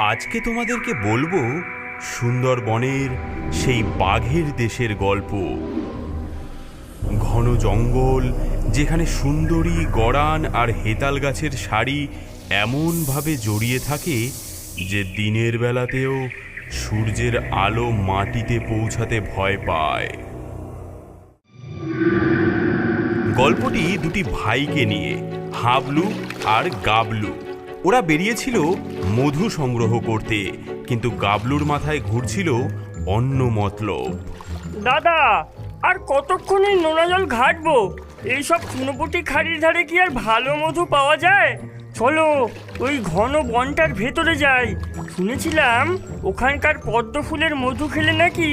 আজকে তোমাদেরকে বলবো সুন্দরবনের সেই বাঘের দেশের গল্প। ঘন জঙ্গল, যেখানে সুন্দরী গড়ান আর হেতাল গাছের সারি এমনভাবে জড়িয়ে থাকে যে দিনের বেলাতেও সূর্যের আলো মাটিতে পৌঁছাতে ভয় পায়। গল্পটি দুটি ভাইকে নিয়ে, হাবলু আর গাবলু। ওরা বেরিয়েছিল মধু সংগ্রহ করতে, কিন্তু গাবলুর মাথায় ঘুরছিল অন্য মতলব। দাদা, আর কতক্ষণ এই নোনা জল ঘাটবো? এইসব চুনোপুটি খাড়ির ধারে কি আর ভালো মধু পাওয়া যায়? চলো ওই ঘন বনটার ভেতরে যাই। শুনেছিলাম ওখানকার পদ্ম ফুলের মধু খেলে নাকি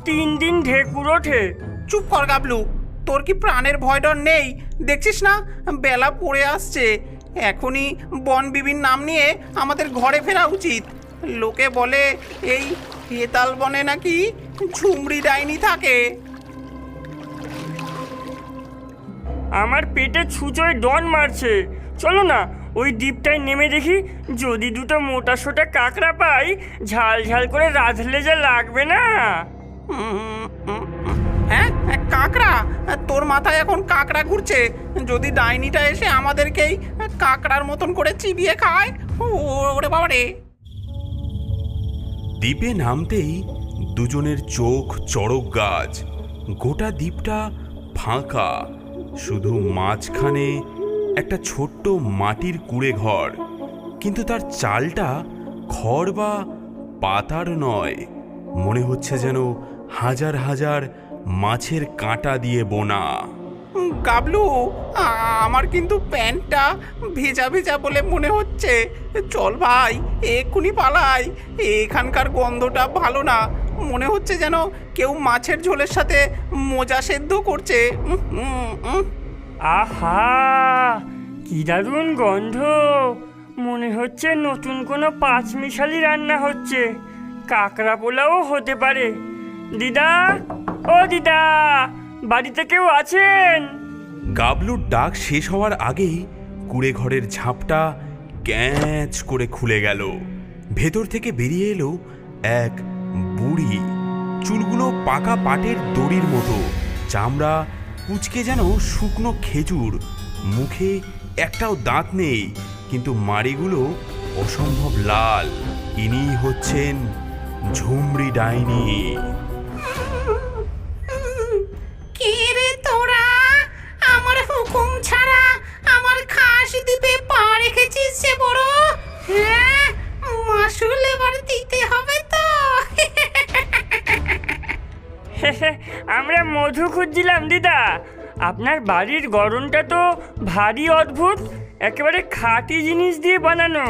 3 দিন ঢেকুর ওঠে। চুপ কর গাবলু, তোর কি প্রাণের ভয় ডর নেই? দেখছিস না বেলা পড়ে আসছে। এখনই বন বিবির নাম নিয়ে আমাদের ঘরে ফেরা উচিত। লোকে বলে এই হেতাল বনে নাকি ঝুমরি ডাইনি থাকে। আমার পেটে ছুঁচোয় ডন মারছে। চলো না ওই দ্বীপটায় নেমে দেখি, যদি দুটো মোটা সোটা কাঁকড়া পাই, ঝাল ঝাল করে রাঁধলে যা লাগবে না। হ্যাঁ, কাঁকড়া? তোর মাথায় এখন কাঁকড়া ঘুরছে? যদি ডাইনিটা এসে আমাদেরকেই কাঁকড়ার মতন করে চিবিয়ে খায়, ওরে বাবা রে। দ্বীপে নামতেই দুজনের চোখ চড়ক গাছ। গোটা দ্বীপটা ফাঁকা, শুধু মাঝখানে একটা ছোট্ট মাটির কুঁড়ে ঘর, কিন্তু তার চালটা খড় বা পাতার নয়, মনে হচ্ছে যেন হাজার হাজার মাছের কাঁটা দিয়ে বোনা। গাবলু, আমার কিন্তু প্যান্টটা ভেজা ভেজা বলে মনে হচ্ছে। চল ভাই, এক্ষুনি পালাই। এখানকার গন্ধটা ভালো না। মনে হচ্ছে যেন কেউ মাছের ঝোলের সাথে মোজা সেদ্ধ করছে। আহা, কি দারুণ গন্ধ! মনে হচ্ছে নতুন কোনো পাঁচমিশালি রান্না হচ্ছে। কাঁকড়া পোলাও হতে পারে। দিদা, ও দিদা, বাড়িতে কেউ আছেন? গাবলুর ডাক শেষ হওয়ার আগেই কুঁড়ে ঘরের ঝাঁপটা ক্যাঁচ করে খুলে গেল। ভেতর থেকে বেরিয়ে এলো এক বুড়ি। চুলগুলো পাকা পাটের দড়ির মতো, চামড়া কুচকে যেন শুকনো খেজুর। মুখে একটাও দাঁত নেই, কিন্তু মাড়িগুলো অসম্ভব লাল। ইনি হচ্ছেন ঝুমরি ডাইনি। কে রে তোরা? আমার হুকুম ছাড়া আমার খাস দ্বীপে পা রেখেছিস যে বড়? হ্যাঁ, মাসুল এবার দিতে হবে তো। আমরা মধু খুঁজছিলাম দিদা। আপনার বাড়ির গড়নটা তো ভারী অদ্ভুত, একেবারে খাঁটি জিনিস দিয়ে বানানো।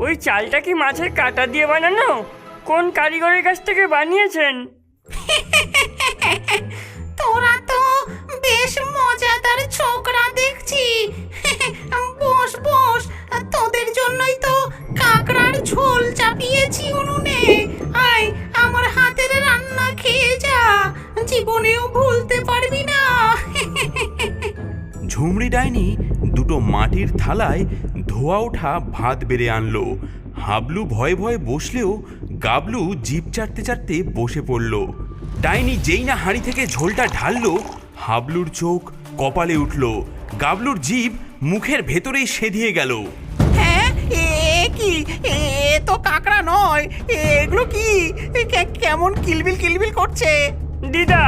ওই চালটা কি মাছের কাঁটা দিয়ে বানানো? কোন কারিগরের কাছ থেকে বানিয়েছেন? তোরা তো বেশ মজাদার ছোকরা দেখছি। বস বস, তোদের জন্যই তো কাঁকড়ার ঝোল চাপিয়েছি উনুনে। আয়, আমার হাতের রান্না খেয়ে যা, জীবনেও ভুলতে পারবি না। ঝুমরি ডাইনি দুটো মাটির থালায় ধোয়া ওঠা ভাত বেড়ে আনলো। হাবলু ভয়ে ভয়ে বসলেও গাবলু জিভ চাটতে চাটতে বসে পড়ল। ডাইনি যেই না হাঁড়ি থেকে ঝোলটা ঢাললো, হাবলুর চোখ কপালে উঠল। গাবলুর জিভ মুখের ভেতরেই সেধিয়ে গেল। হ্যাঁ, এ কি? এ তো কাঁকড়া নয়। এগুলো কি? কেমন কিলবিল কিলবিল করছে? দিদা,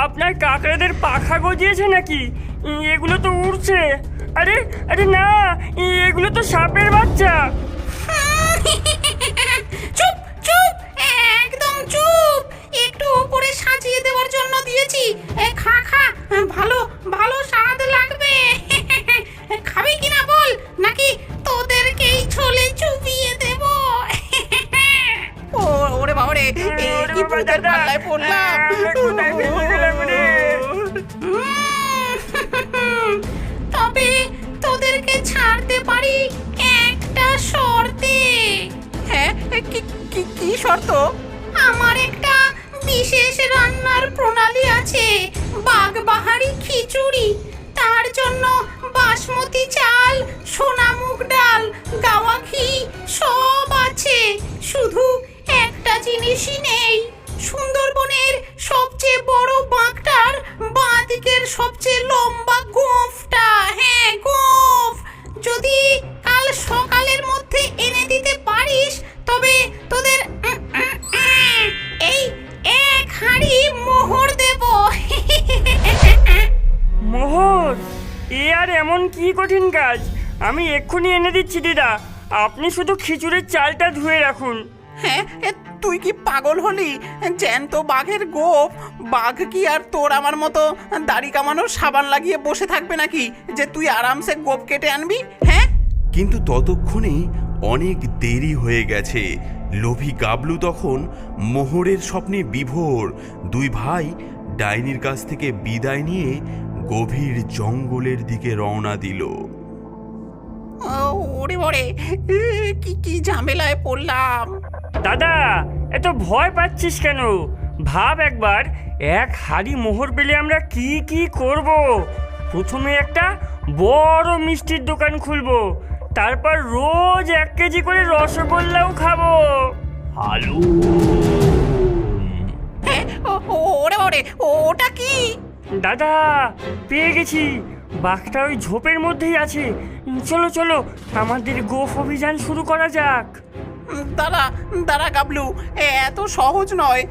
আপনার কাঁকড়াদের পাখা গজিয়েছে নাকি? এগুলো তো উড়ছে। আরে আরে না, এগুলো তো সাপের বাচ্চা। চুপ চুপ, একদম চুপ। একটু উপরে সাজিয়ে দেওয়ার জন্য দিয়েছি। খা খা, ভালো ভালো স্বাদ লাগবে। খাবি কিনা বল, নাকি তোদেরকেই ছোলে চুবিয়ে দেব? ওরে বাবা রে, কি ভূতের পাল্লায় পড়লাম। তবে তোদেরকে ছাড়তে পারি একটা শর্তে। হ্যাঁ, কি শর্ত? আমার একটা বিশেষ রান্নার প্রণালী আছে, বাঘবাহারি খিচুড়ি। তার জন্য বাসমতি চাল, সোনামুগ ডাল, গাওয়া ঘি সব আছে। জিনিসই নেই। সুন্দরবনের সবচেয়ে বড় বাঘটার বাঁ দিকের সবচেয়ে লম্বা গোঁফটা, হ্যাঁ গোঁফ, যদি কাল সকালের মধ্যে এনে দিতে পারিস তবে তোদের এই এক হাঁড়ি মোহর দেব। মোহর? এ আর এমন কি কঠিন কাজ? আমি এক্ষুনি এনে দিচ্ছি দিদা, আপনি শুধু খিচুড়ির চালটা ধুয়ে রাখুন। হ্যাঁ, তুই কি পাগল হলি? জ্যান্ত বাঘের গোপ, বাঘ কি আর তোর আমার মতো দাড়ি কামানোর সাবান লাগিয়ে বসে থাকবে নাকি যে তুই আরামসে গোপ কেটে আনবি? হ্যাঁ, কিন্তু ততক্ষণে অনেক দেরি হয়ে গেছে। লোভী গাবলু তখন মোহরের স্বপ্নে বিভোর। দুই ভাই ডাইনির কাছ থেকে বিদায় নিয়ে গভীর জঙ্গলের দিকে রওনা দিল। ওরে ওরে, কি কি ঝামেলায় পড়লাম। দাদা, এত ভয় পাচ্ছিস কেন? ভাব একবার, এক হাড়ি মোহর পেলে আমরা কি কি করব। প্রথমে একটা বড় মিষ্টির দোকান খুলবো, তারপর রোজ 1 কেজি করে রসগোল্লাও খাবো। হালু, ওরে ওরে, ওটা কি? দাদা পেয়ে গেছি, বাঘটা ওই ঝোপের মধ্যেই আছে। চলো চলো, আমাদের গোফ অভিযান শুরু করা যাক। দাঁড়া দাঁড়া গাবলু, এত সহজ নয়।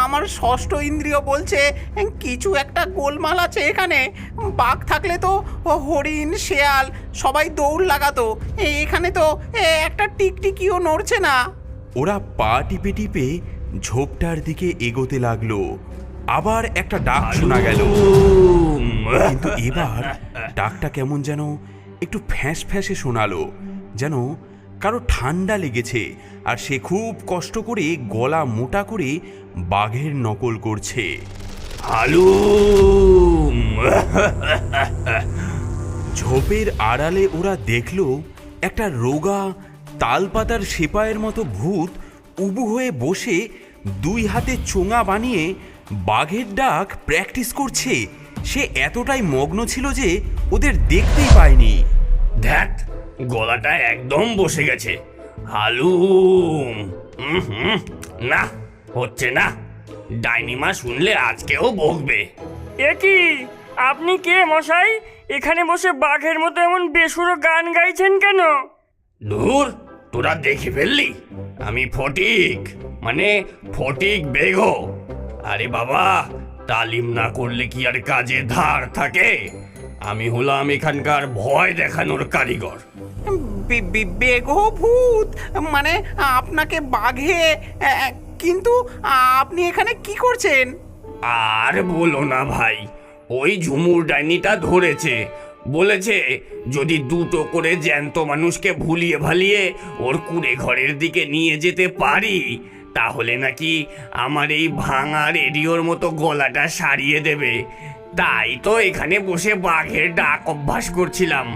আমার ষষ্ঠ ইন্দ্রিয় বলছে কিছু একটা গোলমাল আছে এখানে। বাঘ থাকলে তো হরিণ শেয়াল সবাই দৌড় লাগাতো, এখানে তো একটা টিকটিকিও নড়ছে না। ওরা পা টিপে টিপে ঝোপটার দিকে এগোতে লাগলো। আবার একটা ডাক শোনা গেল, কিন্তু এবার ডাকটা কেমন যেন একটু ফ্যাঁস ফ্যাঁসে শোনালো, যেন কারো ঠান্ডা লেগেছে আর সে খুব কষ্ট করে গলা মোটা করে বাঘের নকল করছে। হালু, ঝোপের আড়ালে ওরা দেখল একটা রোগা তালপাতার সেপাইয়ের মতো ভূত উবু হয়ে বসে দুই হাতে চোঙা বানিয়ে বাঘের ডাক প্র্যাকটিস করছে। সে এতটাই মগ্ন ছিল যে ওদের দেখতেই পায়নি। দেখ, গলাটা একদম বসে গেছে। হালুম, না হচ্ছে না, ডাইনিমা শুনলে আজকেও বকবে। এ কি, আপনি কে মশাই? এখানে বসে বাঘের মতো এমন বেসুরো গান গাইছেন কেন? দূর, তোরা দেখে ফেললি, আমি ফটিক, মানে ফটিক বেগো। আরে বাবা, তালিম না করলে কি আর কাজে ধার থাকে? আমি হলাম এখানকার ভয় দেখানোর কারিগর। বেগো ভূত, মানে আপনাকে বাঘে, কিন্তু আপনি এখানে কি করছেন? আর বলো না ভাই, ওই ঝুমুর ডাইনিটা ধরেছে, বলেছে যদি 2টো করে জ্যান্ত মানুষকে ভুলিয়ে ভালিয়ে ওর কুড়ে ঘরের দিকে নিয়ে যেতে পারি, তাহলে নাকি আমার এই ভাঙা রেডিওর মতো গলাটা সারিয়ে দেবে। তাই তো এখানে বসে বাঘের ডাক অভ্যাস করছিলাম,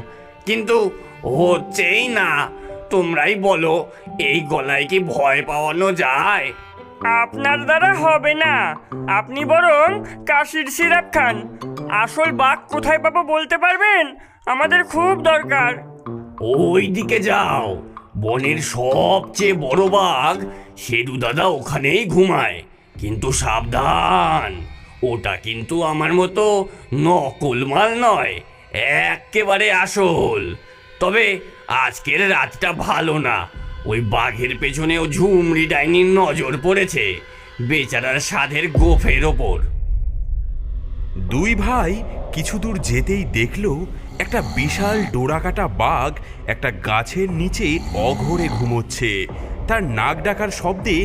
কিন্তু হচ্ছেই না। তোমরাই বলো, এই গলায় কি ভয় পাওয়ানো যায়? আপনার দ্বারা হবে না, আপনি বরং কাশির সিরাপ খান। আসল বাঘ কোথায় পাবো বলতে পারবেন? আমাদের খুব দরকার। ওই দিকে যাও, বনের সবচেয়ে বড় বাঘ সেদু দাদা ওখানেই ঘুমায়। কিন্তু সাবধান, ওটা কিন্তু আমার মতো নকল মাল নয়, একেবারে আসল। তবে আজকের রাতটা ভালো না, ওই বাঘের পেছনেও ঝুমরি ডাইনির নজর পড়েছে, বেচারার সাধের গোফের ওপর। দুই ভাই কিছু দূর যেতেই দেখল একটা বিশাল ডোরাকাটা বাঘ একটা গাছের নিচে অঘোরে ঘুমোচ্ছে। তার নাক ডাকার শব্দে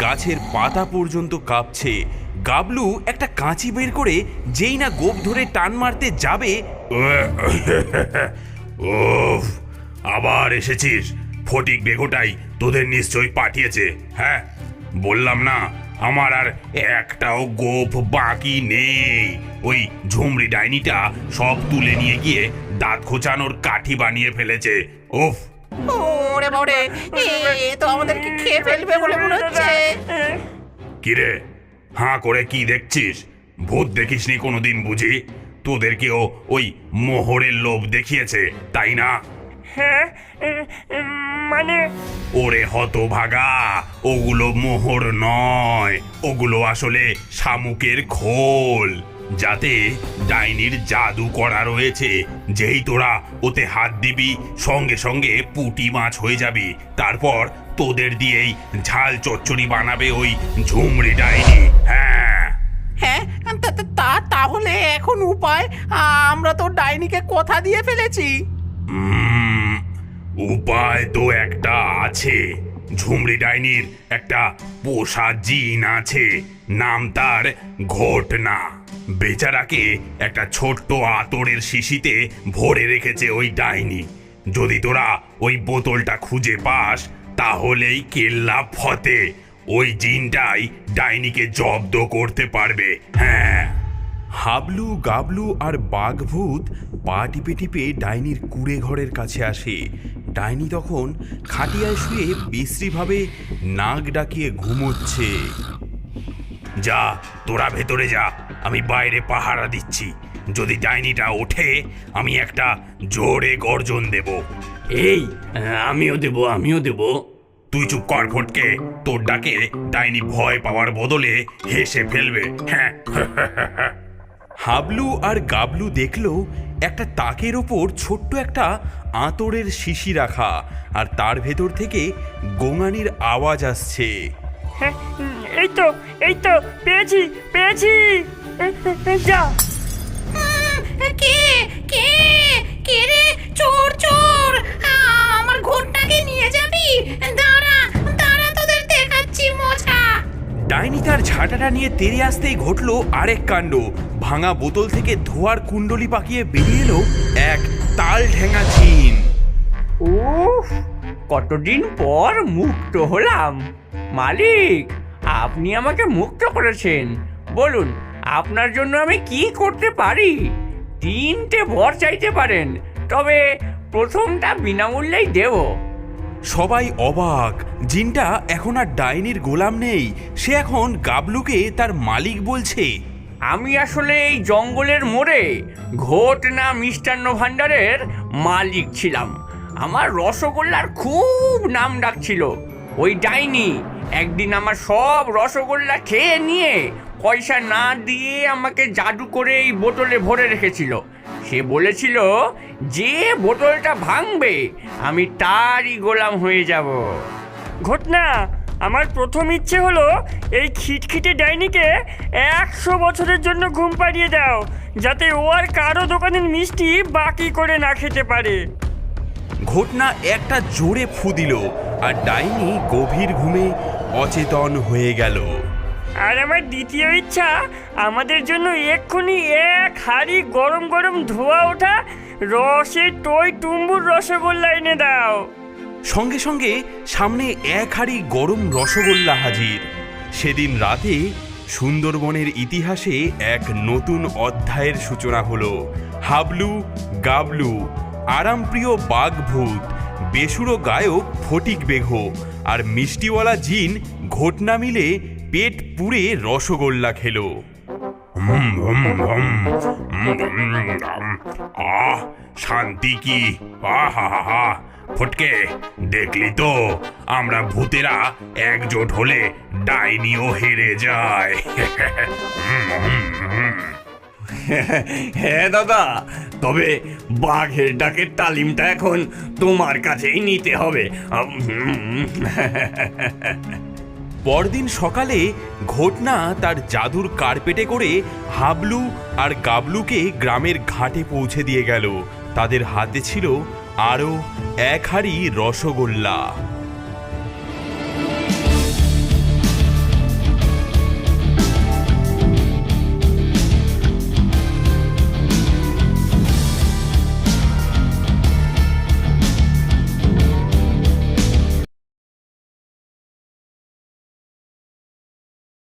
গাছের পাতা পর্যন্ত কাঁপছে। গাবলু একটা কাঁচি বের করে যেই না গোপ ধরে টান মারতে যাবে, ওফ, আবার এসেছিস? ফটিক বেগোটাই তোদের নিশ্চয়ই পাঠিয়েছে। হ্যাঁ, বললাম না আমার আর একটাও গোপ বাকি নেই। ওই ঝুমরি ডাইনিটা সব তুলে নিয়ে গিয়ে দাঁত খোঁচানোর কাঠি বানিয়ে ফেলেছে। ওফ, ওরে বাবারে, এ তো আমাদেরকে খেয়ে ফেলবে বলে মনে হচ্ছে। কিরে, হাঁ করে কি দেখছিস? ভূত দেখিসনি কোনোদিন বুঝি? তোদেরকেও ওই মোহরের লোভ দেখিয়েছে, তাই না? হ্যাঁ, মানে ওরে হতভাগা, ওগুলো মোহর নয়, ওগুলো আসলে শামুকের খোল, যাতে ডাইনির জাদু করা রয়েছে। যেই তোরা ওতে হাত দিবি সঙ্গে সঙ্গে পুঁটি মাছ হয়ে যাবি। তারপর তোদের দিয়েই ঝাল চচ্চড়ি বানাবে ওই ঝুমরি ডাইনি। হ্যাঁ, হ্যাঁ, তাহলে এখন উপায়? আমরা তো ডাইনিকে কথা দিয়ে ফেলেছি। উপায় তো একটা আছে। ঝুমরি ডাইনির একটা পোষা জিন আছে, নাম তার ঘটনা। বেচারাকে একটা ছোট্ট আতরের শিশিতে ভরে রেখেছে ওই ডাইনি। যদি তোরা ওই বোতলটা খুঁজে পাস তাহলেই কেল্লা ফতে। ওই জিনটাই ডাইনিকে জব্দ করতে পারবে। হ্যাঁ। হাবলু, গাবলু আর বাঘভূত পা টিপে টিপে ডাইনির কুঁড়ে ঘরের কাছে আসে। ডাইনি তখন খাটিয়ায় শুয়ে বিশ্রীভাবে নাক ডাকিয়ে ঘুমোচ্ছে। যা, তোরা ভেতরে যা, আমি বাইরে পাহারা দিচ্ছি। যদি ডাইনিটা ওঠে আমি একটা জোরে গর্জন দেব। এই, আমিও দেব। তুই চুপ কর ফটকে, তোর ডাকে ডাইনি ভয় পাওয়ার বদলে হেসে ফেলবে। হ্যাঁ। হাবলু আর গাবলু দেখলো একটা তাকের ওপর ছোট্ট একটা আঁতরের শিশি রাখা, আর তার ভেতর থেকে গোঙানির আওয়াজ আসছে। হ্যাঁ, এই তো পেয়েছি। যা। কে কে কে রে? চোর চোর, আমার ঘোরটাকে নিয়ে যাবি? দাঁড়া দাঁড়া, তোদের দেখাচ্ছি মজা। ডাইনি তার ঝাঁটাটা নিয়ে তেড়ে আসতেই ঘটলো আরেক কাণ্ড। ভাঙা বোতল থেকে ধোয়ার কুণ্ডলি পাকিয়ে বেরিয়ে এলো এক তাল ঠেঙা জিন। উফ, কতদিন পর মুক্ত হলাম। মালিক, আপনি আমাকে মুক্ত করেছেন। বলুন, আপনার জন্য আমি কি করতে পারি? 3টে বর চাইতে পারেন, তবে প্রথমটা বিনামূল্যেই দেব। সবাই অবাক। জিনটা এখন আর ডাইনির গোলাম নেই, সে এখন গাবলুকে তার মালিক বলছে। আমি আসলে এই জঙ্গলের মোড়ে ঘটনা মিষ্টান্ন ভাণ্ডারের মালিক ছিলাম। আমার রসগোল্লার খুব নাম ডাকছিল। ওই ডাইনি একদিন আমার সব রসগোল্লা খেয়ে নিয়ে পয়সা না দিয়ে আমাকে জাদু করে এই বোতলে ভরে রেখেছিল। সে বলেছিল যে বোতলটা ভাঙবে আমি তারই গোলাম হয়ে যাব। ঘটনা, আমার প্রথম ইচ্ছে হলো এই খিটখিটে ডাইনিকে 100 বছরের জন্য ঘুম পাড়িয়ে দাও, যাতে ও আর কারো দোকানের মিষ্টি বাকি করে না খেতে পারে। ঘটনা একটা জোরে ফু দিল, আর ডাইনি গভীর ঘুমে অচেতন হয়ে গেল। আর আমার দ্বিতীয় ইচ্ছা, আমাদের জন্য এক্ষুনি 1 হাঁড়ি গরম গরম ধোয়া ওঠা রসে টই টুম্বুর রসগোল্লা এনে দাও। সঙ্গে সঙ্গে সামনে 1 হাঁড়ি গরম রসগোল্লা হাজির। সেদিন রাতে সুন্দরবনের ইতিহাসে এক নতুন অধ্যায়ের সূচনা হলো। হাবলু, গাবলু, আরামপ্রিয় বাঘভূত, বেসুরো গায়ক ফটিক বেঘো আর মিষ্টিওয়ালা জিন ঘটনা মিলে পেট পুড়ে রসগোল্লা খেলো। আহ, শান্তি কি! আহা, ফটকে, দেখলি তো আমরা ভূতেরা একজোট হলে ডাইনিও হেরে যায়। হ্যাঁ দাদা, তবে বাঘের ডাকের তালিমটা এখন তোমার কাছেই নিতে হবে। পরদিন সকালে ঘটনা তার জাদুর কার্পেটে করে হাবলু আর গাবলুকে গ্রামের ঘাটে পৌঁছে দিয়ে গেল। তাদের হাতে ছিল আরও 1 হাঁড়ি রসগোল্লা।